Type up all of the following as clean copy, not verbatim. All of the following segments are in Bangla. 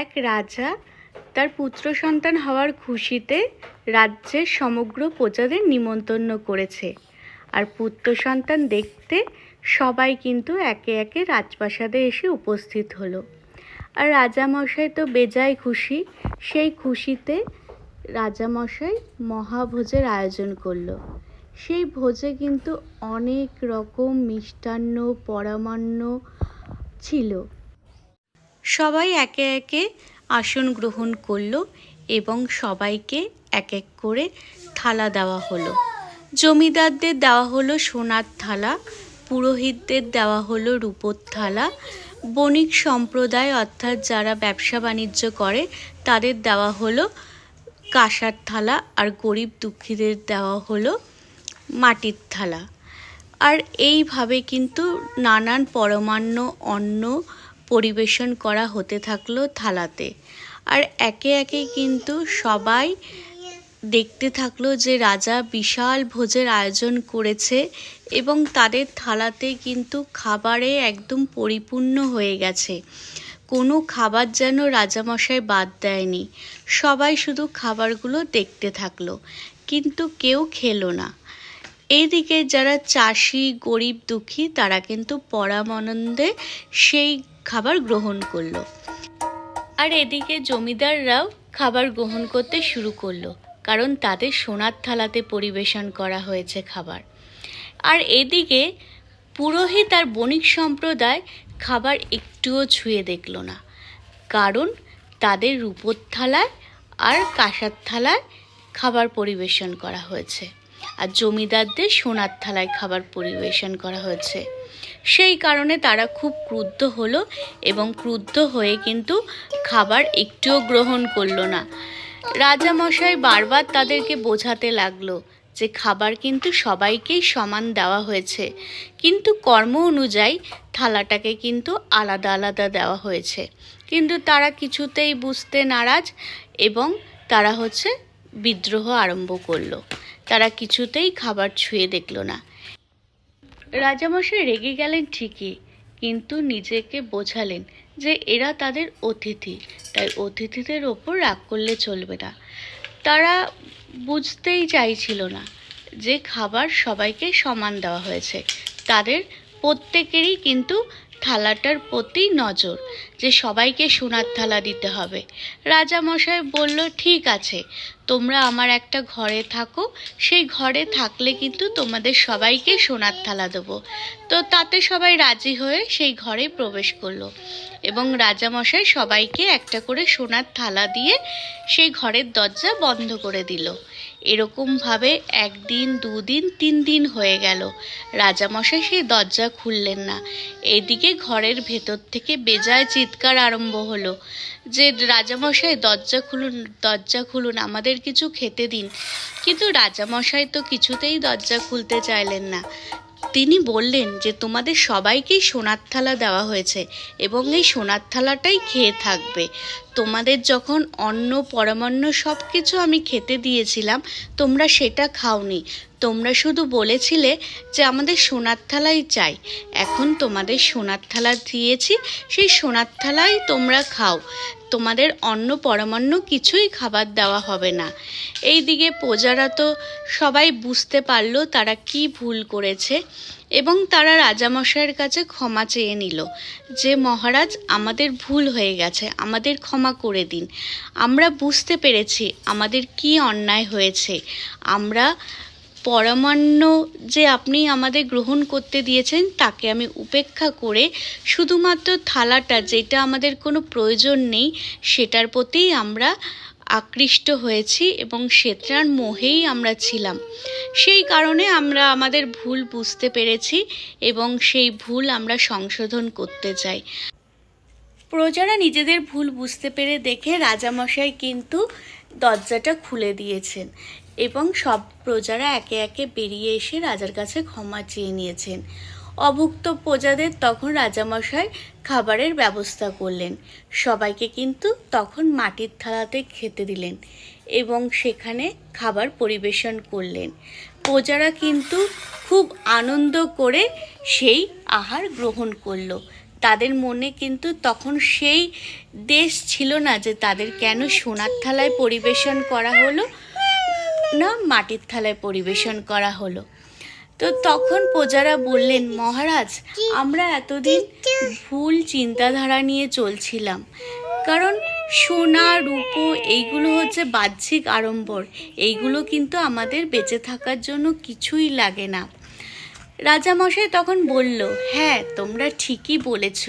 এক রাজা তার পুত্র সন্তান হওয়ার খুশিতে রাজ্যের সমগ্র প্রজাদের নিমন্ত্রণ করেছে। আর পুত্র সন্তান দেখতে সবাই কিন্তু একে একে রাজপ্রাসাদে এসে উপস্থিত হলো। আর রাজামশাই তো বেজায় খুশি। সেই খুশিতে রাজামশাই মহাভোজের আয়োজন করলো। সেই ভোজে কিন্তু অনেক রকম মিষ্টান্ন পরমান্ন ছিল। সবাই একে একে আসন গ্রহণ করলো এবং সবাইকে এক এক করে থালা দেওয়া হলো। জমিদারদের দেওয়া হলো সোনার থালা, পুরোহিতদের দেওয়া হলো রূপোর থালা, বণিক সম্প্রদায় অর্থাৎ যারা ব্যবসা বাণিজ্য করে তাদের দেওয়া হলো কাঁসার থালা, আর গরিব দুঃখীদের দেওয়া হলো মাটির থালা। আর এইভাবে কিন্তু নানান পরমান্ন অন্ন পরিবেশন করা হতে থাকলো থালাতে। আর একে একে কিন্তু সবাই দেখতে থাকলো যে রাজা বিশাল ভোজের আয়োজন করেছে এবং তাদের থালাতে কিন্তু খাবারে একদম পরিপূর্ণ হয়ে গেছে। কোনো খাবার যেন রাজামশাই বাদ দেয়নি। সবাই শুধু খাবারগুলো দেখতে থাকলো, কিন্তু কেউ খেলো না। এইদিকে যারা চাষি গরিব দুঃখী তারা কিন্তু পরমানন্দে সেই খাবার গ্রহণ করলো। আর এদিকে জমিদাররাও খাবার গ্রহণ করতে শুরু করলো, কারণ তাদের সোনার থালাতে পরিবেশন করা হয়েছে খাবার। আর এদিকে পুরোহিত আর বণিক সম্প্রদায় খাবার একটুও ছুঁয়ে দেখলো না, কারণ তাদের রূপোর থালায় আর কাঁসার থালায় খাবার পরিবেশন করা হয়েছে, আর জমিদারদের সোনার থালায় খাবার পরিবেশন করা হয়েছে। সেই কারণে তারা খুব ক্রুদ্ধ হলো এবং ক্রুদ্ধ হয়ে কিন্তু খাবার একটুও গ্রহণ করলো না। রাজামশাই বারবার তাদেরকে বোঝাতে লাগলো যে খাবার কিন্তু সবাইকেই সমান দেওয়া হয়েছে, কিন্তু কর্ম অনুযায়ী থালাটাকে কিন্তু আলাদা আলাদা দেওয়া হয়েছে। কিন্তু তারা কিছুতেই বুঝতে নারাজ এবং তারা বিদ্রোহ আরম্ভ করলো। তারা কিছুতেই খাবার ছুঁয়ে দেখলো না। রাজামশাই রেগে গেলেন ঠিকই, কিন্তু নিজেকে বোঝালেন যে এরা তাদের অতিথি, তাই অতিথিদের ওপর রাগ করলে চলবে না। তারা বুঝতেই চাইছিল না যে খাবার সবাইকে সমান দেওয়া হয়েছে। তাদের প্রত্যেকেরই কিন্তু থালাটার প্রতি নজর, যে সবাইকে সোনার থালা দিতে হবে। রাজামশাই বলল, ঠিক আছে, তোমরা আমার একটা ঘরে থাকো, সেই ঘরে থাকলে কিন্তু তোমাদের সবাইকে সোনার থালা দেবো। তো তাতে সবাই রাজি হয়ে সেই ঘরে প্রবেশ করলো এবং রাজামশাই সবাইকে একটা করে সোনার থালা দিয়ে সেই ঘরের দরজা বন্ধ করে দিল। এরকমভাবে 1 দিন 2 দিন 3 দিন হয়ে গেল, রাজামশাই সেই দরজা খুললেন না। এদিকে ঘরের ভেতর থেকে বেজায় চিৎকার আরম্ভ হলো যে রাজামশাই দরজা খুলুন, দরজা খুলুন, আমাদের কিছু খেতে দিন। কিন্তু রাজামশাই তো কিছুতেই দরজা খুলতে চাইলেন না। তিনি বললেন যে তোমাদের সবাইকেই সোনার থালা দেওয়া হয়েছে এবং এই সোনার থালাটাই খেয়ে থাকবে। তোমাদের যখন অন্ন পরমান্ন সব কিছু আমি খেতে দিয়েছিলাম, তোমরা সেটা খাওনি। তোমরা শুধু বলেছিলে যে আমাদের সোনার থালাই চাই। এখন তোমাদের সোনার থালা দিয়েছি, সেই সোনার থালাই তোমরা খাও। তোমাদের অন্ন পরমান্ন কিছুই খাবার দেওয়া হবে না। এইদিকে প্রজারা তো সবাই বুঝতে পারলো তারা কি ভুল করেছে এবং তারা রাজামশাইয়ের কাছে ক্ষমা চেয়ে নিল যে মহারাজ, আমাদের ভুল হয়ে গেছে, আমাদের ক্ষমা করে দিন। আমরা বুঝতে পেরেছি আমাদের কি অন্যায় হয়েছে। আমরা পরমান্ন যে আপনি আমাদের গ্রহণ করতে দিয়েছেন তাকে আমি উপেক্ষা করে শুধুমাত্র থালাটা, যেটা আমাদের কোনো প্রয়োজন নেই, সেটার প্রতি আমরা আকৃষ্ট হয়েছি এবং সেটার মোহেই আমরা ছিলাম। সেই কারণে আমরা আমাদের ভুল বুঝতে পেরেছি এবং সেই ভুল আমরা সংশোধন করতে চাই। প্রজারা নিজেদের ভুল বুঝতে পেরে দেখে রাজামশাই কিন্তু দরজাটা খুলে দিয়েছেন এবং সব প্রজারা একে একে বেরিয়ে এসে রাজার কাছে ক্ষমা চেয়ে নিয়েছেন। অভুক্ত প্রজাদের তখন রাজামশাই খাবারের ব্যবস্থা করলেন। সবাইকে কিন্তু তখন মাটির থালাতে খেতে দিলেন এবং সেখানে খাবার পরিবেশন করলেন। প্রজারা কিন্তু খুব আনন্দ করে সেই আহার গ্রহণ করলো। তাদের মনে কিন্তু তখন সেই দেশ ছিল না যে তাদের কেন সোনার থালায় পরিবেশন করা হলো না মাটির থালায় পরিবেশন করা হলো। তো তখন প্রজারা বললেন, মহারাজ, আমরা এতদিন ভুল চিন্তাধারা নিয়ে চলছিলাম, কারণ সোনা রূপো এইগুলো হচ্ছে বাহ্যিক আড়ম্বর, এইগুলো কিন্তু আমাদের বেঁচে থাকার জন্য কিছুই লাগে না। রাজামশাই তখন বলল, হ্যাঁ, তোমরা ঠিকই বলেছ,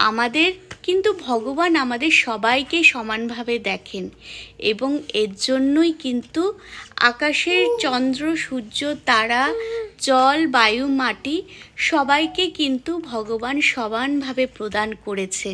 আমাদের কিন্তু ভগবান আমাদের সবাইকে সমানভাবে দেখেন, এবং এর জন্যই কিন্তু আকাশের চন্দ্র, সূর্য, তারা, জল, বায়ু, মাটি সবাইকে কিন্তু ভগবান সমানভাবে প্রদান করেছে।